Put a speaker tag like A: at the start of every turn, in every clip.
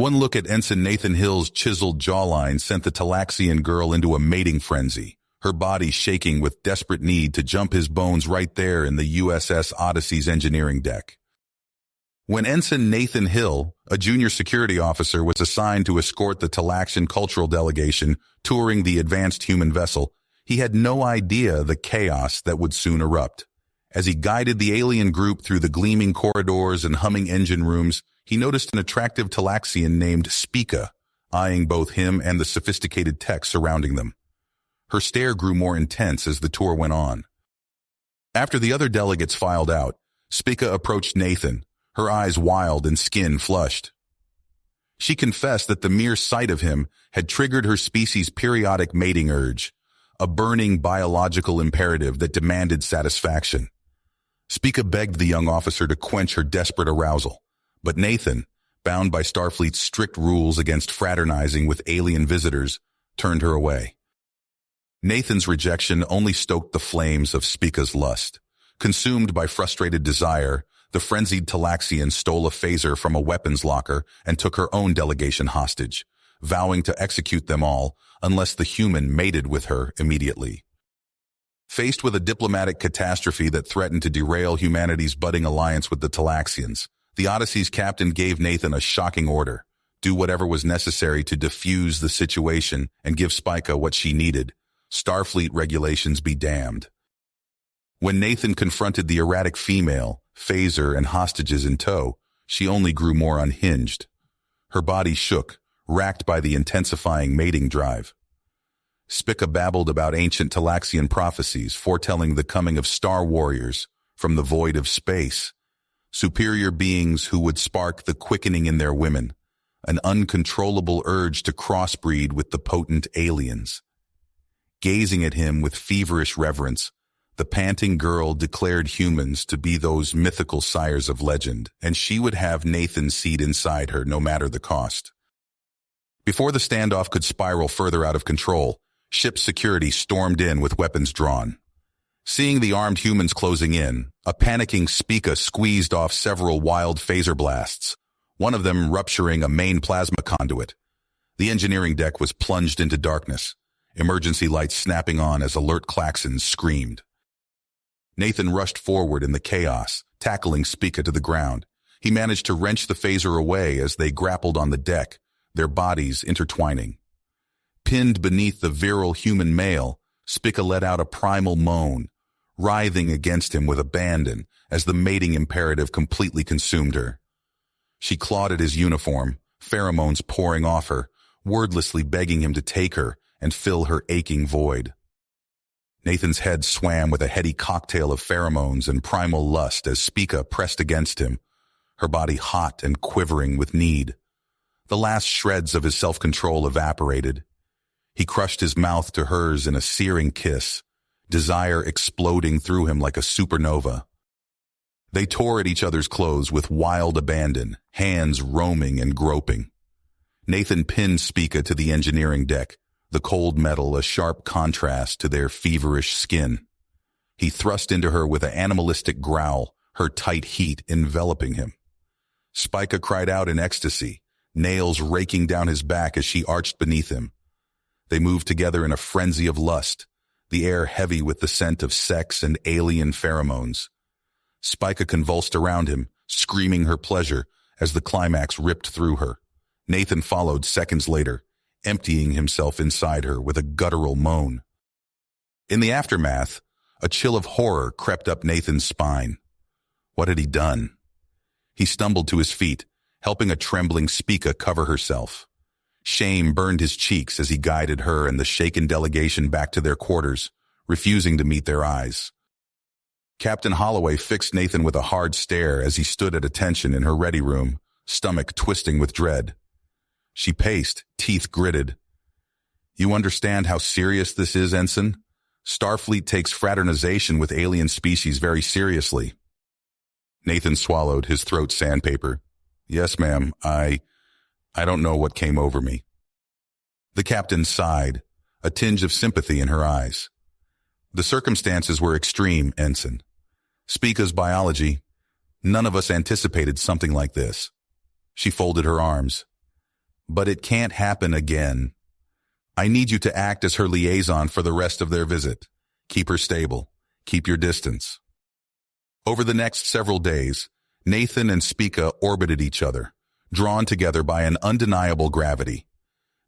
A: One look at Ensign Nathan Hill's chiseled jawline sent the Talaxian girl into a mating frenzy, her body shaking with desperate need to jump his bones right there in the USS Odyssey's engineering deck. When Ensign Nathan Hill, a junior security officer, was assigned to escort the Talaxian cultural delegation touring the advanced human vessel, he had no idea the chaos that would soon erupt. As he guided the alien group through the gleaming corridors and humming engine rooms, he noticed an attractive Talaxian named Spica, eyeing both him and the sophisticated tech surrounding them. Her stare grew more intense as the tour went on. After the other delegates filed out, Spica approached Nathan, her eyes wild and skin flushed. She confessed that the mere sight of him had triggered her species' periodic mating urge, a burning biological imperative that demanded satisfaction. Spica begged the young officer to quench her desperate arousal, but Nathan, bound by Starfleet's strict rules against fraternizing with alien visitors, turned her away. Nathan's rejection only stoked the flames of Spica's lust. Consumed by frustrated desire, the frenzied Talaxian stole a phaser from a weapons locker and took her own delegation hostage, vowing to execute them all unless the human mated with her immediately. Faced with a diplomatic catastrophe that threatened to derail humanity's budding alliance with the Talaxians, the Odyssey's captain gave Nathan a shocking order: do whatever was necessary to defuse the situation and give Spica what she needed. Starfleet regulations be damned. When Nathan confronted the erratic female, phaser and hostages in tow, she only grew more unhinged. Her body shook, racked by the intensifying mating drive. Spica babbled about ancient Talaxian prophecies foretelling the coming of star warriors from the void of space, superior beings who would spark the quickening in their women, an uncontrollable urge to crossbreed with the potent aliens. Gazing at him with feverish reverence, the panting girl declared humans to be those mythical sires of legend, and she would have Nathan's seed inside her no matter the cost. Before the standoff could spiral further out of control, ship security stormed in with weapons drawn. Seeing the armed humans closing in, a panicking Spica squeezed off several wild phaser blasts, one of them rupturing a main plasma conduit. The engineering deck was plunged into darkness, emergency lights snapping on as alert klaxons screamed. Nathan rushed forward in the chaos, tackling Spica to the ground. He managed to wrench the phaser away as they grappled on the deck, their bodies intertwining. Pinned beneath the virile human male, Spica let out a primal moan, writhing against him with abandon as the mating imperative completely consumed her. She clawed at his uniform, pheromones pouring off her, wordlessly begging him to take her and fill her aching void. Nathan's head swam with a heady cocktail of pheromones and primal lust as Spica pressed against him, her body hot and quivering with need. The last shreds of his self-control evaporated. He crushed his mouth to hers in a searing kiss, desire exploding through him like a supernova. They tore at each other's clothes with wild abandon, hands roaming and groping. Nathan pinned Spica to the engineering deck, the cold metal a sharp contrast to their feverish skin. He thrust into her with an animalistic growl, her tight heat enveloping him. Spica cried out in ecstasy, nails raking down his back as she arched beneath him. They moved together in a frenzy of lust, the air heavy with the scent of sex and alien pheromones. Spica convulsed around him, screaming her pleasure as the climax ripped through her. Nathan followed seconds later, emptying himself inside her with a guttural moan. In the aftermath, a chill of horror crept up Nathan's spine. What had he done? He stumbled to his feet, helping a trembling Spica cover herself. Shame burned his cheeks as he guided her and the shaken delegation back to their quarters, refusing to meet their eyes. Captain Holloway fixed Nathan with a hard stare as he stood at attention in her ready room, stomach twisting with dread. She paced, teeth gritted. "You understand how serious this is, Ensign? Starfleet takes fraternization with alien species very seriously." Nathan swallowed, his throat sandpaper. "Yes, ma'am, I don't know what came over me." The captain sighed, a tinge of sympathy in her eyes. "The circumstances were extreme, Ensign. Spica's biology, none of us anticipated something like this." She folded her arms. But it can't happen again. I need you to act as her liaison for the rest of their visit. Keep her stable. Keep your distance. Over the next several days, Nathan and Spica orbited each other, drawn together by an undeniable gravity.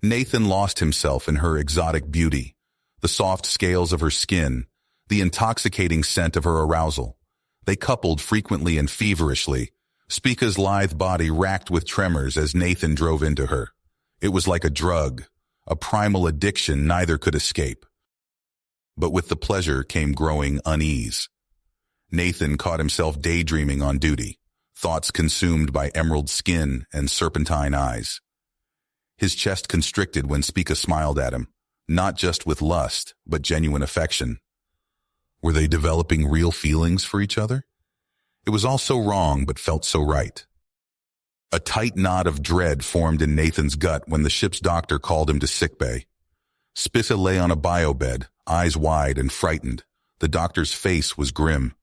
A: Nathan lost himself in her exotic beauty, the soft scales of her skin, the intoxicating scent of her arousal. They coupled frequently and feverishly, Spica's lithe body racked with tremors as Nathan drove into her. It was like a drug, a primal addiction neither could escape. But with the pleasure came growing unease. Nathan caught himself daydreaming on duty, thoughts consumed by emerald skin and serpentine eyes. His chest constricted when Spica smiled at him, not just with lust, but genuine affection. Were they developing real feelings for each other? It was all so wrong, but felt so right. A tight knot of dread formed in Nathan's gut when the ship's doctor called him to sickbay. Spica lay on a biobed, eyes wide and frightened. The doctor's face was grim.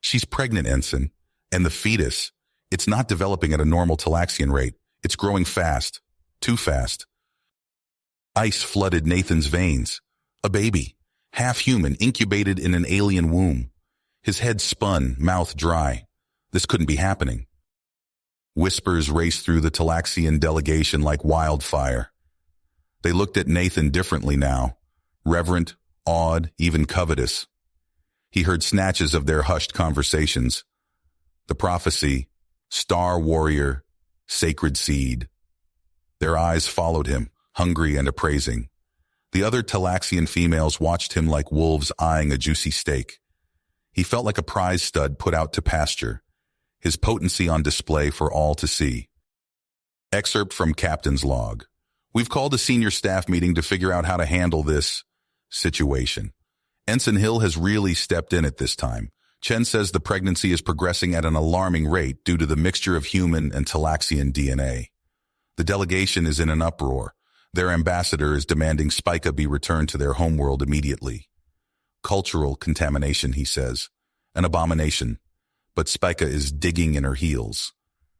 A: She's pregnant, Ensign, and the fetus, it's not developing at a normal Talaxian rate. It's growing fast, too fast. Ice flooded Nathan's veins. A baby, half-human, incubated in an alien womb. His head spun, mouth dry. This couldn't be happening. Whispers raced through the Talaxian delegation like wildfire. They looked at Nathan differently now, reverent, awed, even covetous. He heard snatches of their hushed conversations. The prophecy, star warrior, sacred seed. Their eyes followed him, hungry and appraising. The other Talaxian females watched him like wolves eyeing a juicy steak. He felt like a prize stud put out to pasture, his potency on display for all to see. Excerpt from Captain's log. We've called a senior staff meeting to figure out how to handle this situation. Ensign Hill has really stepped in at this time. Chen says the pregnancy is progressing at an alarming rate due to the mixture of human and Talaxian DNA. The delegation is in an uproar. Their ambassador is demanding Spica be returned to their homeworld immediately. Cultural contamination, he says. An abomination. But Spica is digging in her heels.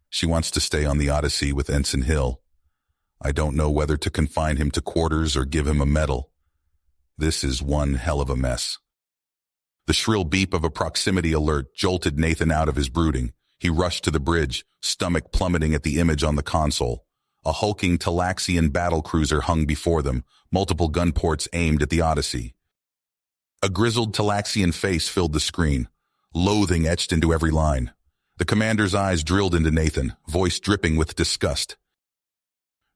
A: She wants to stay on the Odyssey with Ensign Hill. I don't know whether to confine him to quarters or give him a medal. This is one hell of a mess. The shrill beep of a proximity alert jolted Nathan out of his brooding. He rushed to the bridge, stomach plummeting at the image on the console. A hulking Talaxian battlecruiser hung before them, multiple gun ports aimed at the Odyssey. A grizzled Talaxian face filled the screen, loathing etched into every line. The commander's eyes drilled into Nathan, voice dripping with disgust.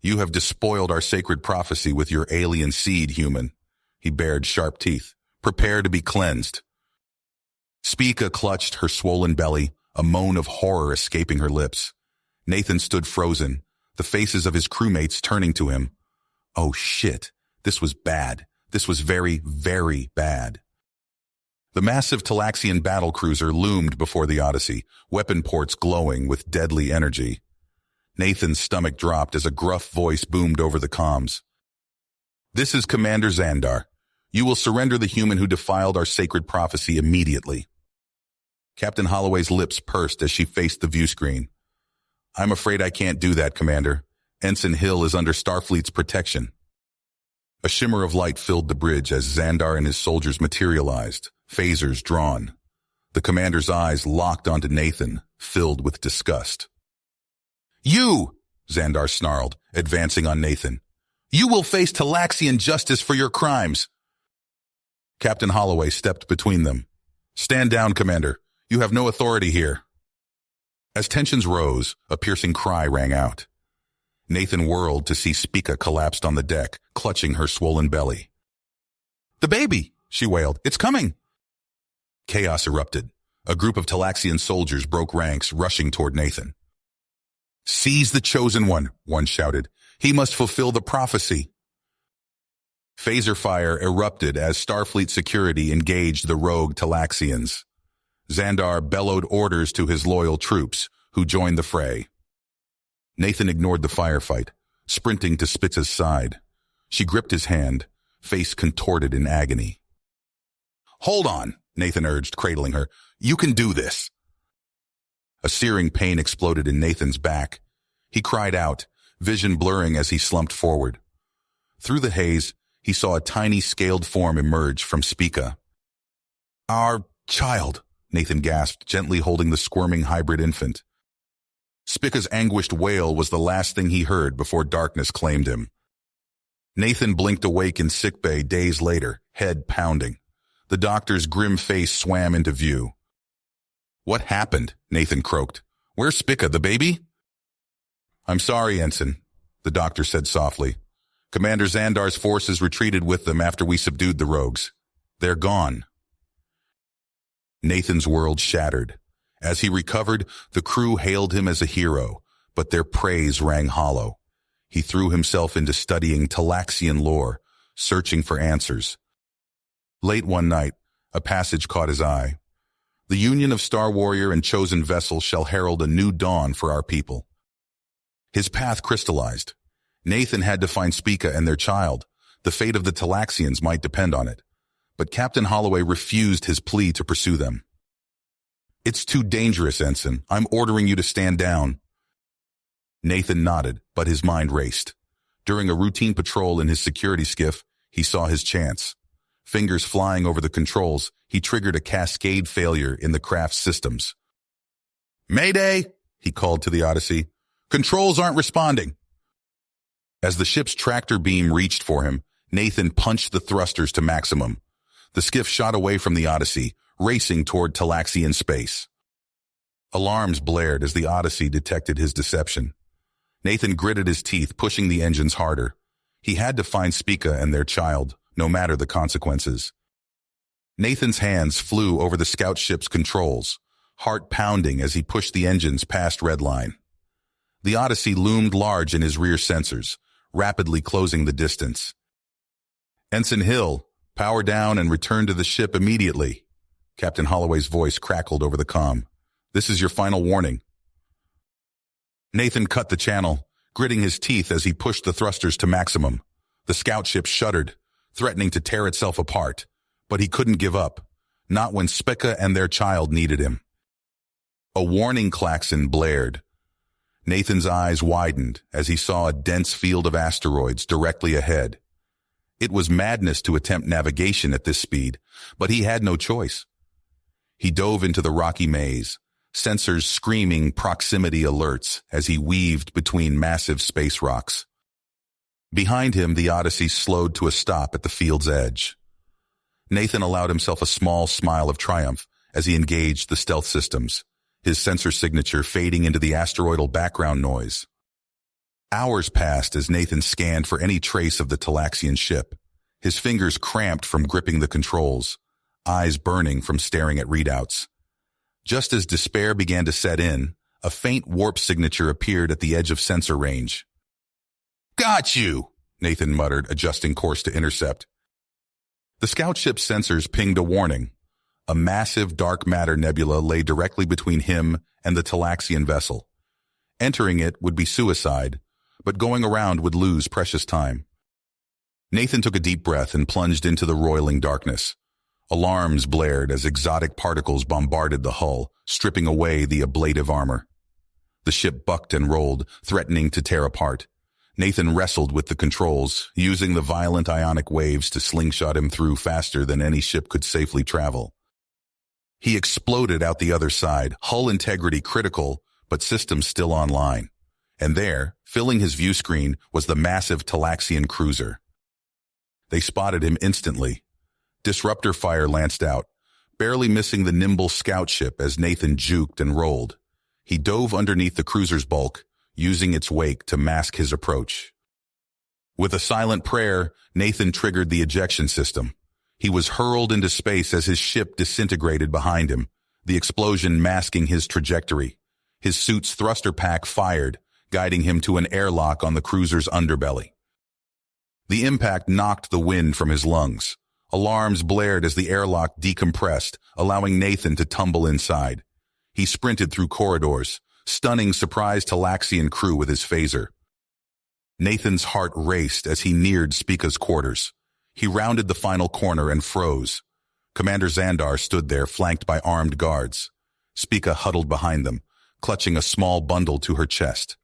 A: You have despoiled our sacred prophecy with your alien seed, human. He bared sharp teeth. Prepare to be cleansed. Spica clutched her swollen belly, a moan of horror escaping her lips. Nathan stood frozen, the faces of his crewmates turning to him. Oh shit, this was bad. This was very, very bad. The massive Talaxian battlecruiser loomed before the Odyssey, weapon ports glowing with deadly energy. Nathan's stomach dropped as a gruff voice boomed over the comms. This is Commander Xandar. You will surrender the human who defiled our sacred prophecy immediately. Captain Holloway's lips pursed as she faced the view screen. I'm afraid I can't do that, Commander. Ensign Hill is under Starfleet's protection. A shimmer of light filled the bridge as Xandar and his soldiers materialized, phasers drawn. The commander's eyes locked onto Nathan, filled with disgust. You! Xandar snarled, advancing on Nathan. You will face Talaxian justice for your crimes. Captain Holloway stepped between them. Stand down, Commander. You have no authority here. As tensions rose, a piercing cry rang out. Nathan whirled to see Spica collapsed on the deck, clutching her swollen belly. The baby, she wailed. It's coming. Chaos erupted. A group of Talaxian soldiers broke ranks, rushing toward Nathan. Seize the chosen one shouted. He must fulfill the prophecy. Phaser fire erupted as Starfleet security engaged the rogue Talaxians. Xandar bellowed orders to his loyal troops, who joined the fray. Nathan ignored the firefight, sprinting to Spica's side. She gripped his hand, face contorted in agony. Hold on, Nathan urged, cradling her. You can do this. A searing pain exploded in Nathan's back. He cried out, vision blurring as he slumped forward. Through the haze, he saw a tiny scaled form emerge from Spica. "Our child," Nathan gasped, gently holding the squirming hybrid infant. Spica's anguished wail was the last thing he heard before darkness claimed him. Nathan blinked awake in sickbay days later, head pounding. The doctor's grim face swam into view. "What happened?" Nathan croaked. "Where's Spica, the baby?" "I'm sorry, Ensign," the doctor said softly. "Commander Xandar's forces retreated with them after we subdued the rogues. They're gone." Nathan's world shattered. As he recovered, the crew hailed him as a hero, but their praise rang hollow. He threw himself into studying Talaxian lore, searching for answers. Late one night, a passage caught his eye. "The union of Star Warrior and chosen vessel shall herald a new dawn for our people." His path crystallized. Nathan had to find Spica and their child. The fate of the Talaxians might depend on it. But Captain Holloway refused his plea to pursue them. "It's too dangerous, Ensign. I'm ordering you to stand down." Nathan nodded, but his mind raced. During a routine patrol in his security skiff, he saw his chance. Fingers flying over the controls, he triggered a cascade failure in the craft's systems. "Mayday!" he called to the Odyssey. "Controls aren't responding." As the ship's tractor beam reached for him, Nathan punched the thrusters to maximum. The skiff shot away from the Odyssey, racing toward Talaxian space. Alarms blared as the Odyssey detected his deception. Nathan gritted his teeth, pushing the engines harder. He had to find Spica and their child, no matter the consequences. Nathan's hands flew over the scout ship's controls, heart pounding as he pushed the engines past redline. The Odyssey loomed large in his rear sensors, rapidly closing the distance. "Ensign Hill, power down and return to the ship immediately." Captain Holloway's voice crackled over the comm. "This is your final warning." Nathan cut the channel, gritting his teeth as he pushed the thrusters to maximum. The scout ship shuddered, threatening to tear itself apart, but he couldn't give up, not when Spica and their child needed him. A warning klaxon blared. Nathan's eyes widened as he saw a dense field of asteroids directly ahead. It was madness to attempt navigation at this speed, but he had no choice. He dove into the rocky maze, sensors screaming proximity alerts as he weaved between massive space rocks. Behind him, the Odyssey slowed to a stop at the field's edge. Nathan allowed himself a small smile of triumph as he engaged the stealth systems, his sensor signature fading into the asteroidal background noise. Hours passed as Nathan scanned for any trace of the Talaxian ship, his fingers cramped from gripping the controls, eyes burning from staring at readouts. Just as despair began to set in, a faint warp signature appeared at the edge of sensor range. "Got you!" Nathan muttered, adjusting course to intercept. The scout ship's sensors pinged a warning. A massive dark matter nebula lay directly between him and the Talaxian vessel. Entering it would be suicide, but going around would lose precious time. Nathan took a deep breath and plunged into the roiling darkness. Alarms blared as exotic particles bombarded the hull, stripping away the ablative armor. The ship bucked and rolled, threatening to tear apart. Nathan wrestled with the controls, using the violent ionic waves to slingshot him through faster than any ship could safely travel. He exploded out the other side, hull integrity critical, but systems still online. And there, filling his view screen, was the massive Talaxian cruiser. They spotted him instantly. Disruptor fire lanced out, barely missing the nimble scout ship as Nathan juked and rolled. He dove underneath the cruiser's bulk, using its wake to mask his approach. With a silent prayer, Nathan triggered the ejection system. He was hurled into space as his ship disintegrated behind him, the explosion masking his trajectory. His suit's thruster pack fired, guiding him to an airlock on the cruiser's underbelly. The impact knocked the wind from his lungs. Alarms blared as the airlock decompressed, allowing Nathan to tumble inside. He sprinted through corridors, stunning surprised Talaxian crew with his phaser. Nathan's heart raced as he neared Spica's quarters. He rounded the final corner and froze. Commander Xandar stood there, flanked by armed guards. Spica huddled behind them, clutching a small bundle to her chest.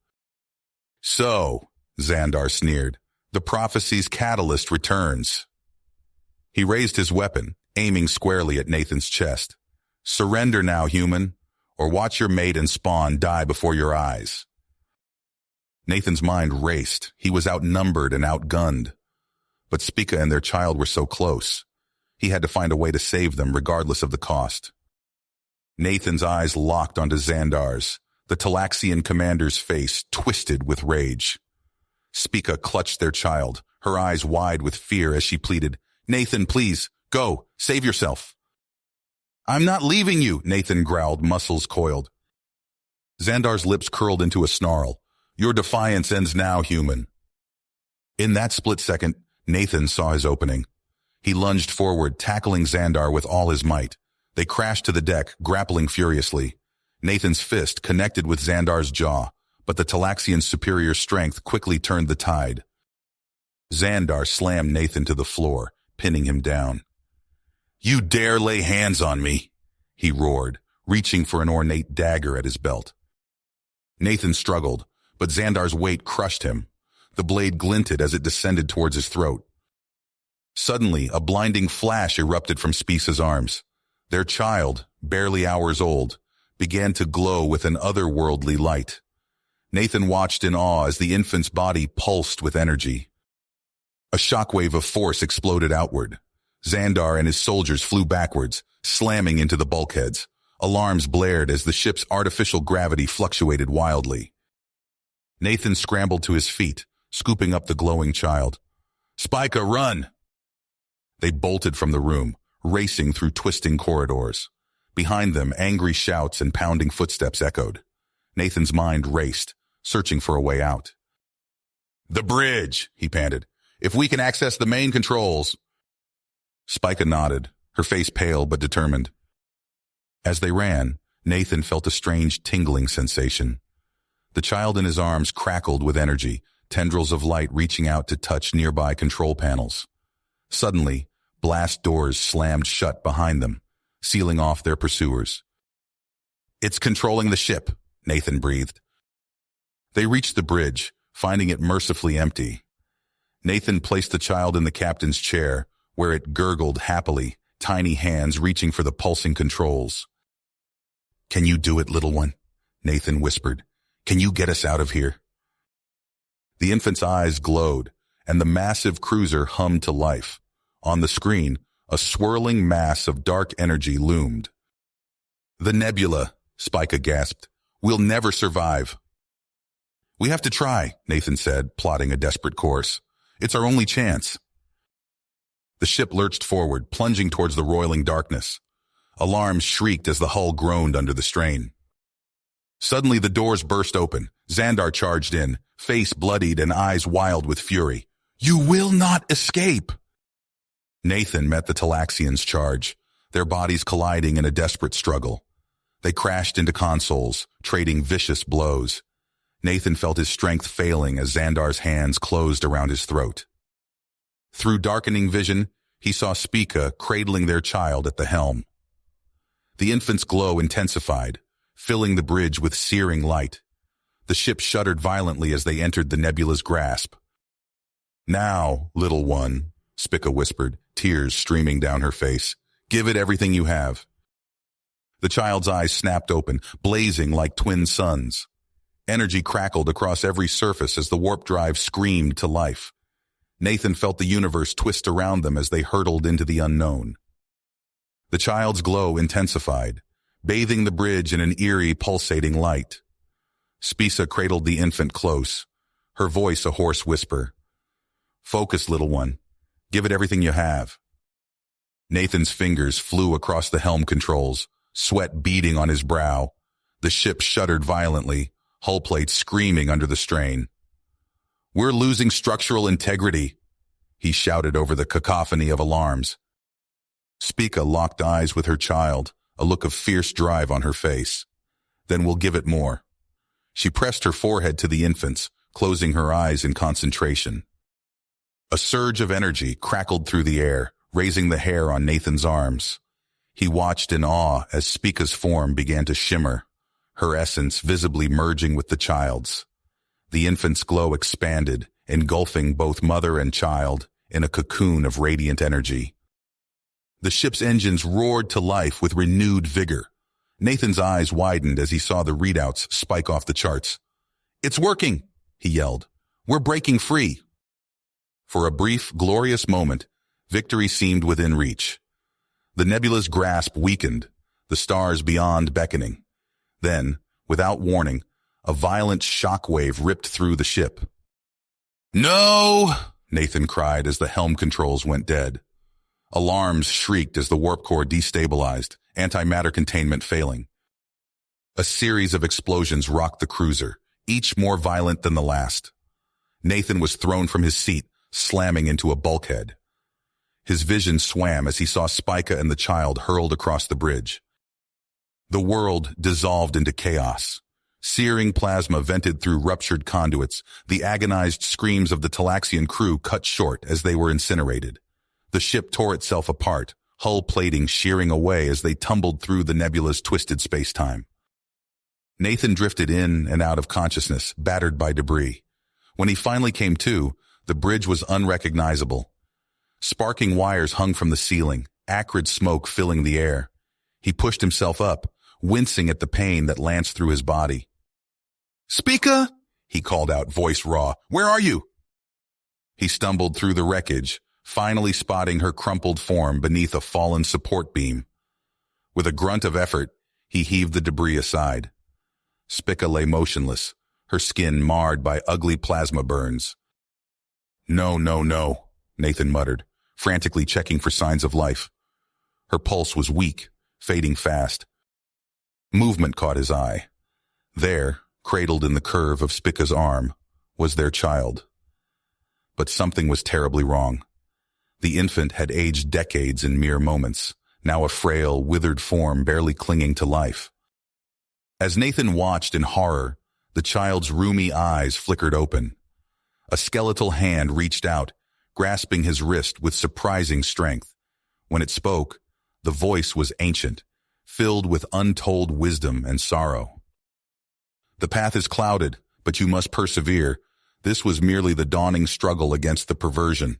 A: So, Xandar sneered, the prophecy's catalyst returns. He raised his weapon, aiming squarely at Nathan's chest. Surrender now, human, or watch your mate and spawn die before your eyes. Nathan's mind raced. He was outnumbered and outgunned. But Spica and their child were so close. He had to find a way to save them regardless of the cost. Nathan's eyes locked onto Xandar's. The Talaxian commander's face twisted with rage. Spica clutched their child, her eyes wide with fear as she pleaded, "Nathan, please, go, save yourself." "I'm not leaving you," Nathan growled, muscles coiled. Xandar's lips curled into a snarl. "Your defiance ends now, human." In that split second, Nathan saw his opening. He lunged forward, tackling Xandar with all his might. They crashed to the deck, grappling furiously. Nathan's fist connected with Xandar's jaw, but the Talaxian's superior strength quickly turned the tide. Xandar slammed Nathan to the floor, pinning him down. "You dare lay hands on me!" he roared, reaching for an ornate dagger at his belt. Nathan struggled, but Xandar's weight crushed him. The blade glinted as it descended towards his throat. Suddenly, a blinding flash erupted from Spica's arms. Their child, barely hours old, began to glow with an otherworldly light. Nathan watched in awe as the infant's body pulsed with energy. A shockwave of force exploded outward. Xandar and his soldiers flew backwards, slamming into the bulkheads. Alarms blared as the ship's artificial gravity fluctuated wildly. Nathan scrambled to his feet, scooping up the glowing child. "Spica, run!" They bolted from the room, racing through twisting corridors. Behind them, angry shouts and pounding footsteps echoed. Nathan's mind raced, searching for a way out. "The bridge," he panted. "If we can access the main controls." Spica nodded, her face pale but determined. As they ran, Nathan felt a strange tingling sensation. The child in his arms crackled with energy, tendrils of light reaching out to touch nearby control panels. Suddenly, blast doors slammed shut behind them, sealing off their pursuers. "It's controlling the ship," Nathan breathed. They reached the bridge, finding it mercifully empty. Nathan placed the child in the captain's chair, where it gurgled happily, tiny hands reaching for the pulsing controls. "Can you do it, little one?" Nathan whispered. "Can you get us out of here?" The infant's eyes glowed, and the massive cruiser hummed to life. On the screen, a swirling mass of dark energy loomed. "The nebula," Spica gasped. "We'll never survive." "We have to try," Nathan said, plotting a desperate course. "It's our only chance." The ship lurched forward, plunging towards the roiling darkness. Alarms shrieked as the hull groaned under the strain. Suddenly the doors burst open. Xandar charged in, face bloodied and eyes wild with fury. "You will not escape!" Nathan met the Talaxians' charge, their bodies colliding in a desperate struggle. They crashed into consoles, trading vicious blows. Nathan felt his strength failing as Xandar's hands closed around his throat. Through darkening vision, he saw Spica cradling their child at the helm. The infant's glow intensified, filling the bridge with searing light. The ship shuddered violently as they entered the nebula's grasp. "Now, little one," Spica whispered, tears streaming down her face. "Give it everything you have." The child's eyes snapped open, blazing like twin suns. Energy crackled across every surface as the warp drive screamed to life. Nathan felt the universe twist around them as they hurtled into the unknown. The child's glow intensified, bathing the bridge in an eerie, pulsating light. Spica cradled the infant close, her voice a hoarse whisper. "Focus, little one. Give it everything you have." Nathan's fingers flew across the helm controls, sweat beading on his brow. The ship shuddered violently, hull plates screaming under the strain. "We're losing structural integrity," he shouted over the cacophony of alarms. Spica locked eyes with her child, a look of fierce drive on her face. "Then we'll give it more." She pressed her forehead to the infant's, closing her eyes in concentration. A surge of energy crackled through the air, raising the hair on Nathan's arms. He watched in awe as Spica's form began to shimmer, her essence visibly merging with the child's. The infant's glow expanded, engulfing both mother and child in a cocoon of radiant energy. The ship's engines roared to life with renewed vigor. Nathan's eyes widened as he saw the readouts spike off the charts. "It's working!" he yelled. "We're breaking free!" For a brief, glorious moment, victory seemed within reach. The nebula's grasp weakened, the stars beyond beckoning. Then, without warning, a violent shockwave ripped through the ship. "No!" Nathan cried as the helm controls went dead. Alarms shrieked as the warp core destabilized, antimatter containment failing. A series of explosions rocked the cruiser, each more violent than the last. Nathan was thrown from his seat, slamming into a bulkhead. His vision swam as he saw Spica and the child hurled across the bridge. The world dissolved into chaos. Searing plasma vented through ruptured conduits, the agonized screams of the Talaxian crew cut short as they were incinerated. The ship tore itself apart, hull plating shearing away as they tumbled through the nebula's twisted space-time. Nathan drifted in and out of consciousness, battered by debris. When he finally came to, the bridge was unrecognizable. Sparking wires hung from the ceiling, acrid smoke filling the air. He pushed himself up, wincing at the pain that lanced through his body. "Spica!" he called out, voice raw. "Where are you?" He stumbled through the wreckage, finally spotting her crumpled form beneath a fallen support beam. With a grunt of effort, he heaved the debris aside. Spica lay motionless, her skin marred by ugly plasma burns. "No, no, no," Nathan muttered, frantically checking for signs of life. Her pulse was weak, fading fast. Movement caught his eye. There, cradled in the curve of Spica's arm, was their child. But something was terribly wrong. The infant had aged decades in mere moments, now a frail, withered form barely clinging to life. As Nathan watched in horror, the child's rheumy eyes flickered open. A skeletal hand reached out, grasping his wrist with surprising strength. When it spoke, the voice was ancient, filled with untold wisdom and sorrow. "The path is clouded, but you must persevere. This was merely the dawning struggle against the perversion."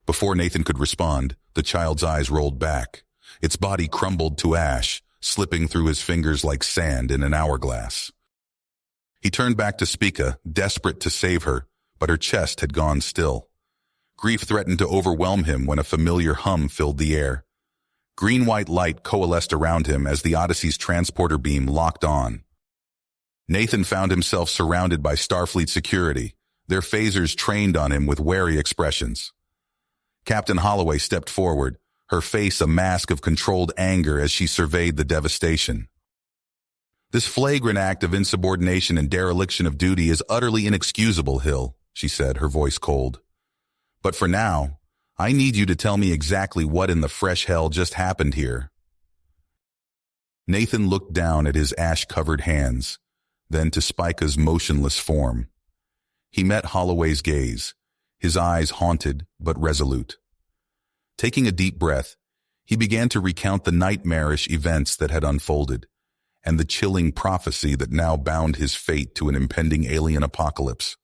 A: Before Nathan could respond, the child's eyes rolled back. Its body crumbled to ash, slipping through his fingers like sand in an hourglass. He turned back to Spica, desperate to save her, but her chest had gone still. Grief threatened to overwhelm him when a familiar hum filled the air. Green-white light coalesced around him as the Odyssey's transporter beam locked on. Nathan found himself surrounded by Starfleet security, their phasers trained on him with wary expressions. Captain Holloway stepped forward, her face a mask of controlled anger as she surveyed the devastation. "This flagrant act of insubordination and dereliction of duty is utterly inexcusable, Hill," she said, her voice cold. "But for now, I need you to tell me exactly what in the fresh hell just happened here." Nathan looked down at his ash-covered hands, then to Spica's motionless form. He met Holloway's gaze, his eyes haunted but resolute. Taking a deep breath, he began to recount the nightmarish events that had unfolded, and the chilling prophecy that now bound his fate to an impending alien apocalypse.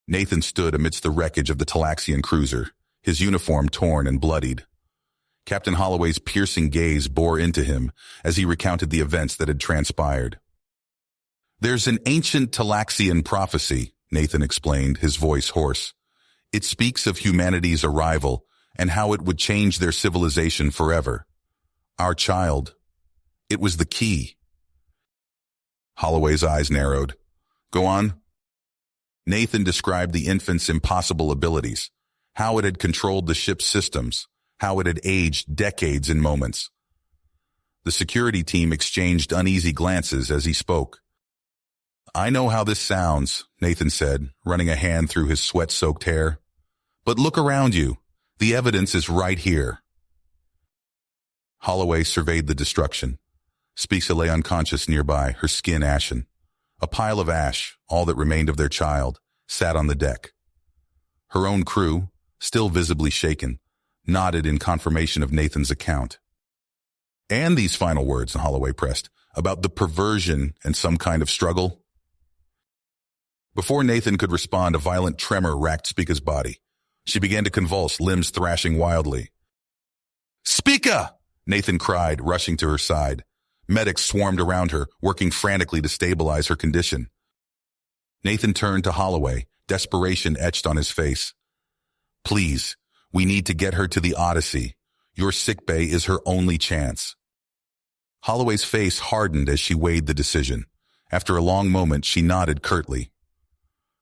A: Nathan stood amidst the wreckage of the Talaxian cruiser, his uniform torn and bloodied. Captain Holloway's piercing gaze bore into him as he recounted the events that had transpired. "There's an ancient Talaxian prophecy," Nathan explained, his voice hoarse. "It speaks of humanity's arrival and how it would change their civilization forever. Our child. It was the key." Holloway's eyes narrowed. "Go on." Nathan described the infant's impossible abilities, how it had controlled the ship's systems, how it had aged decades in moments. The security team exchanged uneasy glances as he spoke. "I know how this sounds," Nathan said, running a hand through his sweat-soaked hair. "But look around you. The evidence is right here." Holloway surveyed the destruction. Spica lay unconscious nearby, her skin ashen. A pile of ash, all that remained of their child, sat on the deck. Her own crew, still visibly shaken, nodded in confirmation of Nathan's account. "And these final words," Holloway pressed, "about the perversion and some kind of struggle?" Before Nathan could respond, a violent tremor racked Spica's body. She began to convulse, limbs thrashing wildly. "Spica!" Nathan cried, rushing to her side. Medics swarmed around her, working frantically to stabilize her condition. Nathan turned to Holloway, desperation etched on his face. "Please, we need to get her to the Odyssey. Your sickbay is her only chance." Holloway's face hardened as she weighed the decision. After a long moment, she nodded curtly.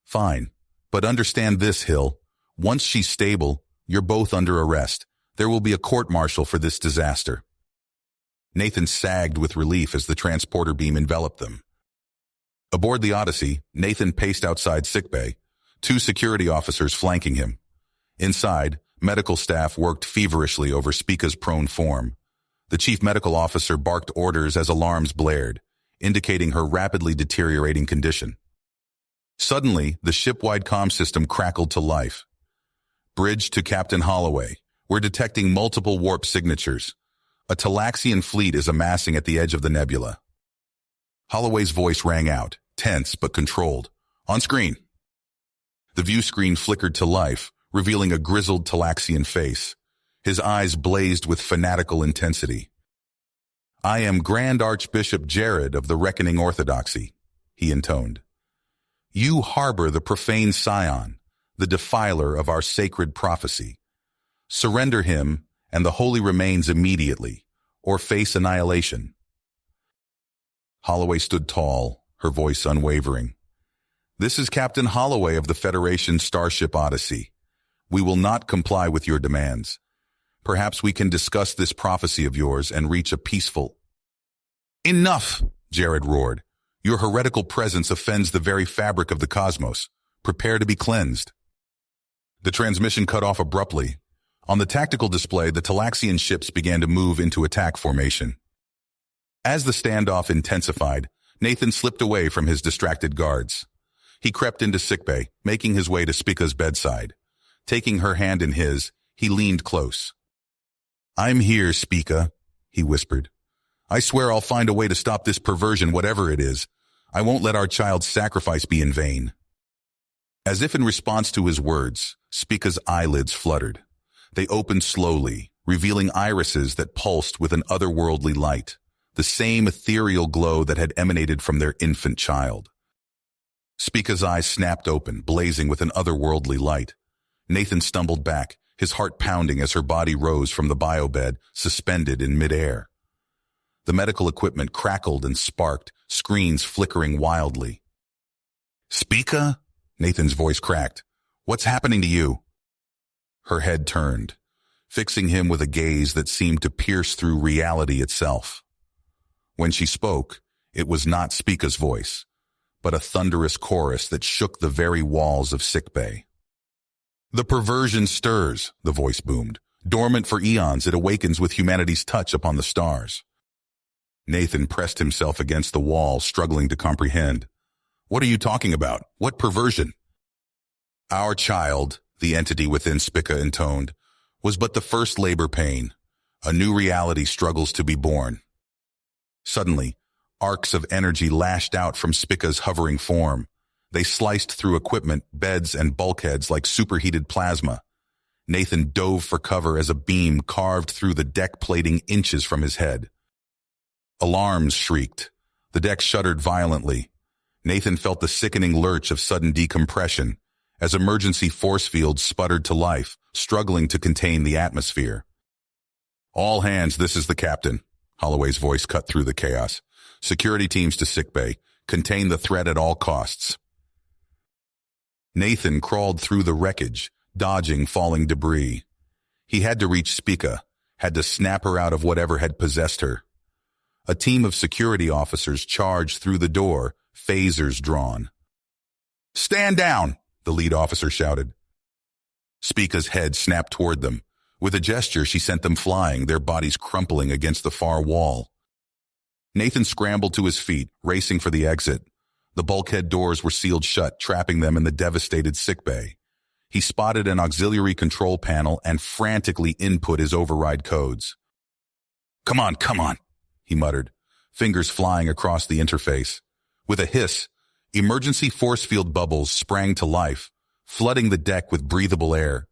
A: "Fine, but understand this, Hill. Once she's stable, you're both under arrest. There will be a court-martial for this disaster." Nathan sagged with relief as the transporter beam enveloped them. Aboard the Odyssey, Nathan paced outside sickbay, 2 security officers flanking him. Inside, medical staff worked feverishly over Spica's prone form. The chief medical officer barked orders as alarms blared, indicating her rapidly deteriorating condition. Suddenly, the ship-wide comm system crackled to life. "Bridge to Captain Holloway. We're detecting multiple warp signatures. A Talaxian fleet is amassing at the edge of the nebula." Holloway's voice rang out, tense but controlled. "On screen." The view screen flickered to life, revealing a grizzled Talaxian face. His eyes blazed with fanatical intensity. "I am Grand Archbishop Jared of the Reckoning Orthodoxy," he intoned. "You harbor the profane scion, the defiler of our sacred prophecy. Surrender him and the holy remains immediately, or face annihilation." Holloway stood tall, her voice unwavering. "This is Captain Holloway of the Federation Starship Odyssey. We will not comply with your demands. Perhaps we can discuss this prophecy of yours and reach a peaceful—" "Enough!" Jared roared. "Your heretical presence offends the very fabric of the cosmos. Prepare to be cleansed." The transmission cut off abruptly. On the tactical display, the Talaxian ships began to move into attack formation. As the standoff intensified, Nathan slipped away from his distracted guards. He crept into sickbay, making his way to Spica's bedside. Taking her hand in his, he leaned close. "I'm here, Spica," he whispered. "I swear I'll find a way to stop this perversion, whatever it is. I won't let our child's sacrifice be in vain." As if in response to his words, Spica's eyelids fluttered. They opened slowly, revealing irises that pulsed with an otherworldly light, the same ethereal glow that had emanated from their infant child. Spica's eyes snapped open, blazing with an otherworldly light. Nathan stumbled back, his heart pounding as her body rose from the biobed, suspended in midair. The medical equipment crackled and sparked, screens flickering wildly. "Spica?" Nathan's voice cracked. "What's happening to you?" Her head turned, fixing him with a gaze that seemed to pierce through reality itself. When she spoke, it was not Spica's voice, but a thunderous chorus that shook the very walls of sickbay. "The perversion stirs," the voice boomed. "Dormant for eons, it awakens with humanity's touch upon the stars." Nathan pressed himself against the wall, struggling to comprehend. "What are you talking about? What perversion?" "Our child," the entity within Spica intoned, "was but the first labor pain. A new reality struggles to be born." Suddenly, arcs of energy lashed out from Spica's hovering form. They sliced through equipment, beds, and bulkheads like superheated plasma. Nathan dove for cover as a beam carved through the deck plating inches from his head. Alarms shrieked. The deck shuddered violently. Nathan felt the sickening lurch of sudden decompression as emergency force fields sputtered to life, struggling to contain the atmosphere. "All hands, this is the captain." Holloway's voice cut through the chaos. "Security teams to sickbay. Contain the threat at all costs." Nathan crawled through the wreckage, dodging falling debris. He had to reach Spica, had to snap her out of whatever had possessed her. A team of security officers charged through the door, phasers drawn. "Stand down!" the lead officer shouted. Spica's head snapped toward them. With a gesture, she sent them flying, their bodies crumpling against the far wall. Nathan scrambled to his feet, racing for the exit. The bulkhead doors were sealed shut, trapping them in the devastated sickbay. He spotted an auxiliary control panel and frantically input his override codes. Come on, he muttered, fingers flying across the interface. With a hiss, Emergency force field bubbles sprang to life, flooding the deck with breathable air.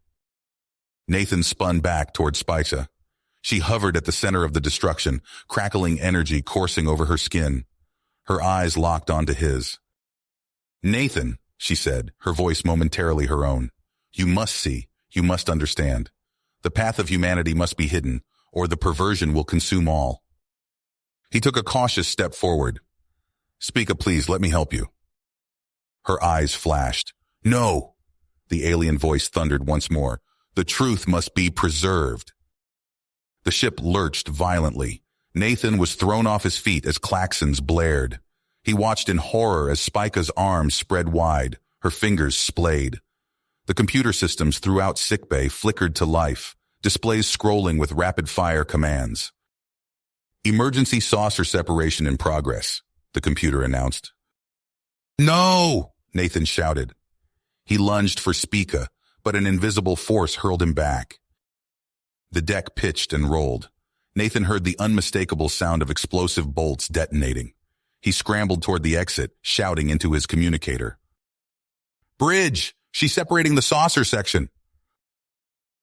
A: Nathan spun back toward Spica. She hovered at the center of the destruction, crackling energy coursing over her skin. Her eyes locked onto his. "Nathan," she said, her voice momentarily her own. "You must see, you must understand. The path of humanity must be hidden, or the perversion will consume all." He took a cautious step forward. "Spica, please, let me help you." Her eyes flashed. "No!" The alien voice thundered once more. "The truth must be preserved." The ship lurched violently. Nathan was thrown off his feet as klaxons blared. He watched in horror as Spica's arms spread wide, her fingers splayed. The computer systems throughout sickbay flickered to life, displays scrolling with rapid-fire commands. "Emergency saucer separation in progress," the computer announced. "No!" Nathan shouted. He lunged for Spica, but an invisible force hurled him back. The deck pitched and rolled. Nathan heard the unmistakable sound of explosive bolts detonating. He scrambled toward the exit, shouting into his communicator. "Bridge! She's separating the saucer section!"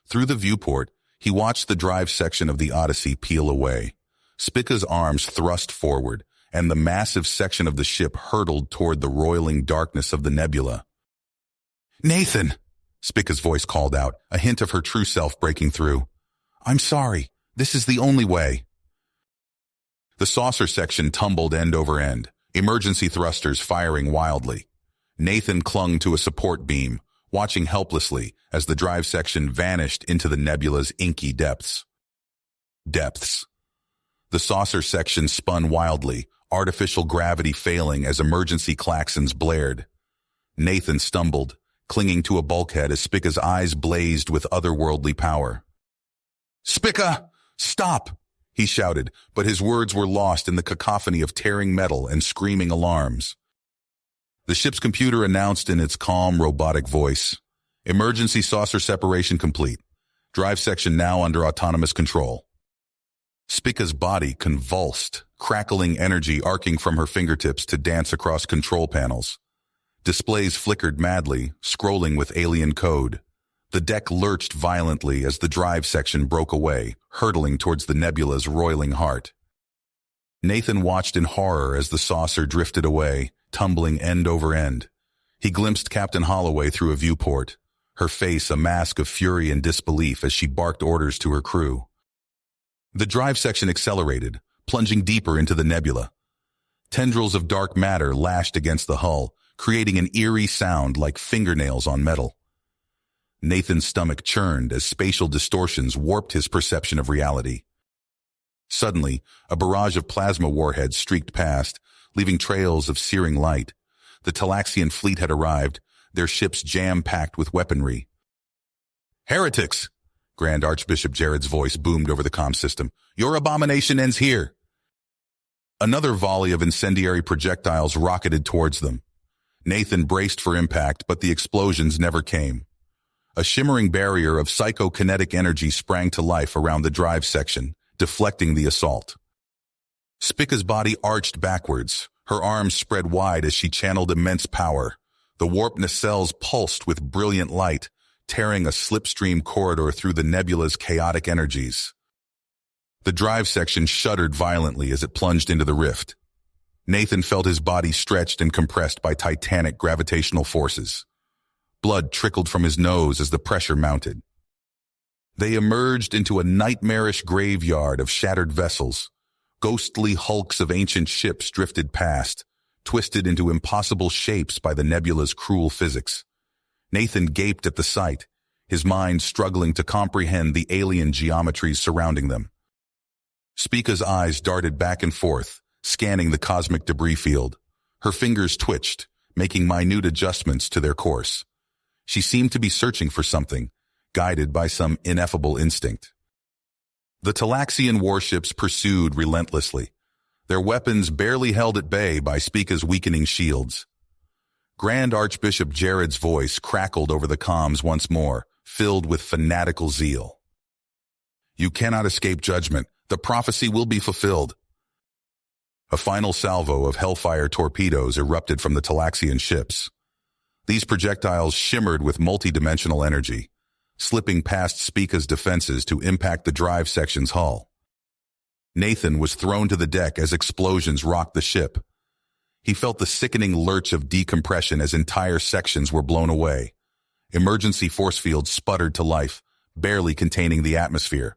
A: Through the viewport, he watched the drive section of the Odyssey peel away. Spica's arms thrust forward, and the massive section of the ship hurtled toward the roiling darkness of the nebula. "Nathan!" Spica's voice called out, a hint of her true self breaking through. "I'm sorry. This is the only way." The saucer section tumbled end over end, emergency thrusters firing wildly. Nathan clung to a support beam, watching helplessly as the drive section vanished into the nebula's inky depths. The saucer section spun wildly, artificial gravity failing as emergency klaxons blared. Nathan stumbled, clinging to a bulkhead as Spica's eyes blazed with otherworldly power. "Spica, stop!" he shouted, but his words were lost in the cacophony of tearing metal and screaming alarms. The ship's computer announced in its calm, robotic voice, "Emergency saucer separation complete. Drive section now under autonomous control." Spica's body convulsed, crackling energy arcing from her fingertips to dance across control panels. Displays flickered madly, scrolling with alien code. The deck lurched violently as the drive section broke away, hurtling towards the nebula's roiling heart. Nathan watched in horror as the saucer drifted away, tumbling end over end. He glimpsed Captain Holloway through a viewport, her face a mask of fury and disbelief as she barked orders to her crew. The drive section accelerated, plunging deeper into the nebula. Tendrils of dark matter lashed against the hull, creating an eerie sound like fingernails on metal. Nathan's stomach churned as spatial distortions warped his perception of reality. Suddenly, a barrage of plasma warheads streaked past, leaving trails of searing light. The Talaxian fleet had arrived, their ships jam-packed with weaponry. "Heretics!" Grand Archbishop Jared's voice boomed over the comm system. "Your abomination ends here!" Another volley of incendiary projectiles rocketed towards them. Nathan braced for impact, but the explosions never came. A shimmering barrier of psychokinetic energy sprang to life around the drive section, deflecting the assault. Spica's body arched backwards, her arms spread wide as she channeled immense power. The warp nacelles pulsed with brilliant light, tearing a slipstream corridor through the nebula's chaotic energies. The drive section shuddered violently as it plunged into the rift. Nathan felt his body stretched and compressed by titanic gravitational forces. Blood trickled from his nose as the pressure mounted. They emerged into a nightmarish graveyard of shattered vessels. Ghostly hulks of ancient ships drifted past, twisted into impossible shapes by the nebula's cruel physics. Nathan gaped at the sight, his mind struggling to comprehend the alien geometries surrounding them. Spica's eyes darted back and forth, scanning the cosmic debris field. Her fingers twitched, making minute adjustments to their course. She seemed to be searching for something, guided by some ineffable instinct. The Talaxian warships pursued relentlessly, their weapons barely held at bay by Spica's weakening shields. Grand Archbishop Jared's voice crackled over the comms once more, filled with fanatical zeal. "You cannot escape judgment. The prophecy will be fulfilled." A final salvo of hellfire torpedoes erupted from the Talaxian ships. These projectiles shimmered with multidimensional energy, slipping past Spica's defenses to impact the drive section's hull. Nathan was thrown to the deck as explosions rocked the ship. He felt the sickening lurch of decompression as entire sections were blown away. Emergency force fields sputtered to life, barely containing the atmosphere.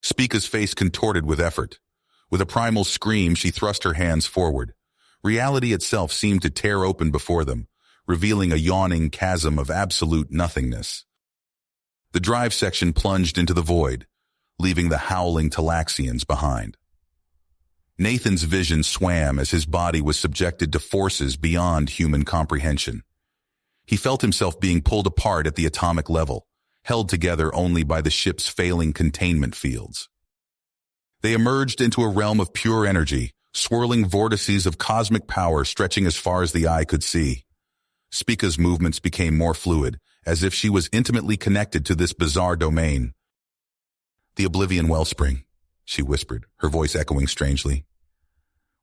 A: Spica's face contorted with effort. With a primal scream, she thrust her hands forward. Reality itself seemed to tear open before them, revealing a yawning chasm of absolute nothingness. The drive section plunged into the void, leaving the howling Talaxians behind. Nathan's vision swam as his body was subjected to forces beyond human comprehension. He felt himself being pulled apart at the atomic level, held together only by the ship's failing containment fields. They emerged into a realm of pure energy, swirling vortices of cosmic power stretching as far as the eye could see. Spica's movements became more fluid, as if she was intimately connected to this bizarre domain. "The Oblivion Wellspring," she whispered, her voice echoing strangely.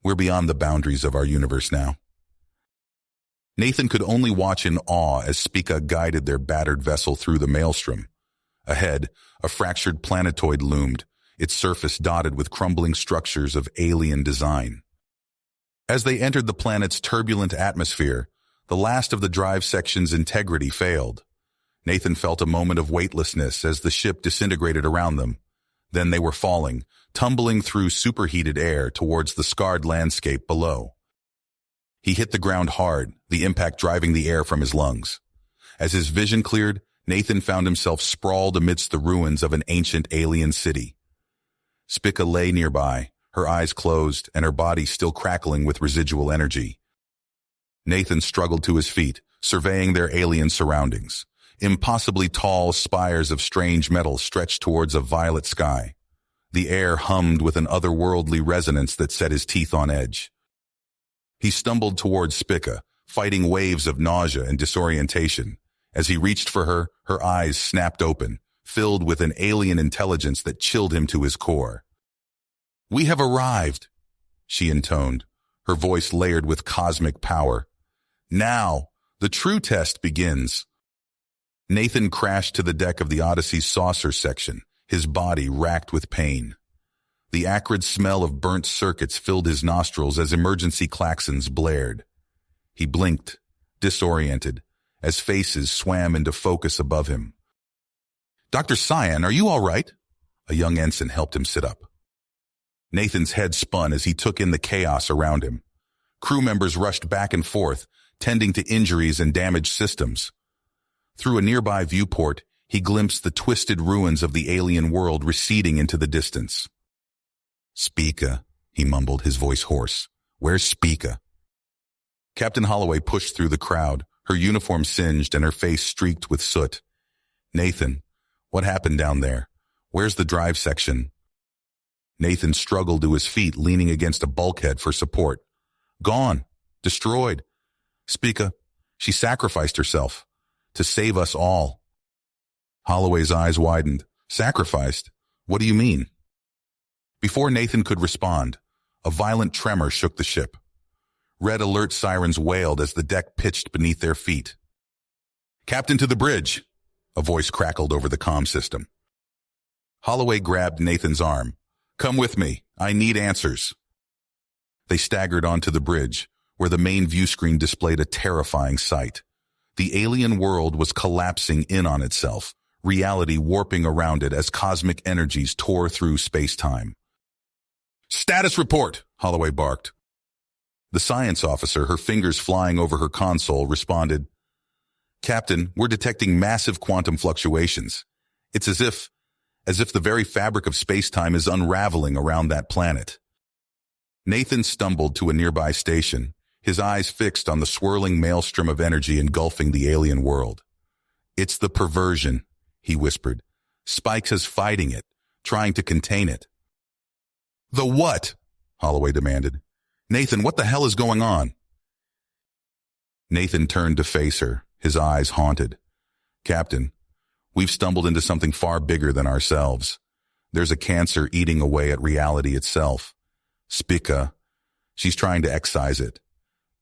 A: "We're beyond the boundaries of our universe now." Nathan could only watch in awe as Spica guided their battered vessel through the maelstrom. Ahead, a fractured planetoid loomed, its surface dotted with crumbling structures of alien design. As they entered the planet's turbulent atmosphere, the last of the drive section's integrity failed. Nathan felt a moment of weightlessness as the ship disintegrated around them. Then they were falling, tumbling through superheated air towards the scarred landscape below. He hit the ground hard, the impact driving the air from his lungs. As his vision cleared, Nathan found himself sprawled amidst the ruins of an ancient alien city. Spica lay nearby, her eyes closed and her body still crackling with residual energy. Nathan struggled to his feet, surveying their alien surroundings. Impossibly tall spires of strange metal stretched towards a violet sky. The air hummed with an otherworldly resonance that set his teeth on edge. He stumbled towards Spica, fighting waves of nausea and disorientation. As he reached for her, her eyes snapped open, filled with an alien intelligence that chilled him to his core. "We have arrived," she intoned, her voice layered with cosmic power. "Now, the true test begins." Nathan crashed to the deck of the Odyssey's saucer section, his body racked with pain. The acrid smell of burnt circuits filled his nostrils as emergency klaxons blared. He blinked, disoriented, as faces swam into focus above him. "Dr. Cyan, are you all right?" A young ensign helped him sit up. Nathan's head spun as he took in the chaos around him. Crew members rushed back and forth, tending to injuries and damaged systems. Through a nearby viewport, he glimpsed the twisted ruins of the alien world receding into the distance. "Spica," he mumbled, his voice hoarse. "Where's Spica?" Captain Holloway pushed through the crowd, her uniform singed and her face streaked with soot. "Nathan, what happened down there? Where's the drive section?" Nathan struggled to his feet, leaning against a bulkhead for support. "Gone. Destroyed. Spica, she sacrificed herself to save us all." Holloway's eyes widened. "Sacrificed? What do you mean?" Before Nathan could respond, a violent tremor shook the ship. Red alert sirens wailed as the deck pitched beneath their feet. "Captain, to the bridge!" a voice crackled over the comm system. Holloway grabbed Nathan's arm. "Come with me. I need answers." They staggered onto the bridge, where the main view screen displayed a terrifying sight. The alien world was collapsing in on itself, reality warping around it as cosmic energies tore through space-time. "Status report," Holloway barked. The science officer, her fingers flying over her console, responded, "Captain, we're detecting massive quantum fluctuations. It's as if the very fabric of space-time is unraveling around that planet." Nathan stumbled to a nearby station, his eyes fixed on the swirling maelstrom of energy engulfing the alien world. "It's the perversion," he whispered. "Spikes is fighting it, trying to contain it." "The what?" Holloway demanded. "Nathan, what the hell is going on?" Nathan turned to face her, his eyes haunted. "Captain, we've stumbled into something far bigger than ourselves. There's a cancer eating away at reality itself. Spica, She's trying to excise it.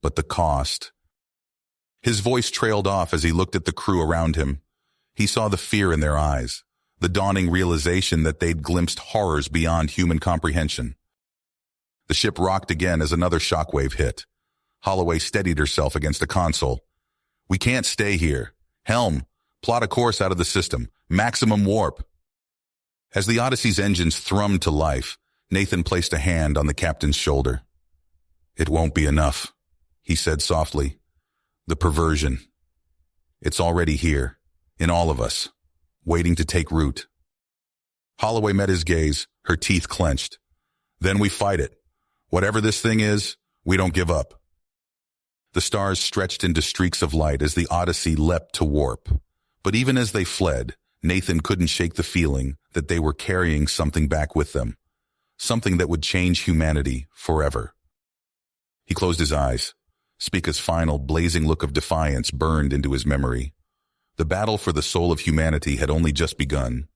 A: But the cost. His voice trailed off as he looked at the crew around him. He saw the fear in their eyes, the dawning realization that they'd glimpsed horrors beyond human comprehension. The ship rocked again as another shockwave hit. Holloway steadied herself against a console. "We can't stay here. Helm, plot a course out of the system. Maximum warp." As the Odyssey's engines thrummed to life, Nathan placed a hand on the captain's shoulder. "It won't be enough," he said softly. "The perversion. It's already here, in all of us, waiting to take root." Holloway met his gaze, her teeth clenched. "Then we fight it. Whatever this thing is, we don't give up." The stars stretched into streaks of light as the Odyssey leapt to warp. But even as they fled, Nathan couldn't shake the feeling that they were carrying something back with them, something that would change humanity forever. He closed his eyes. Spica's final, blazing look of defiance burned into his memory. The battle for the soul of humanity had only just begun.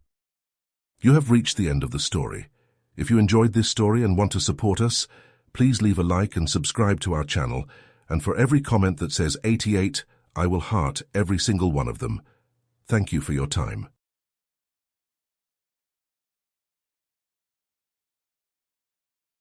B: You have reached the end of the story. If you enjoyed this story and want to support us, please leave a like and subscribe to our channel, and for every comment that says 88, I will heart every single one of them. Thank you for your time.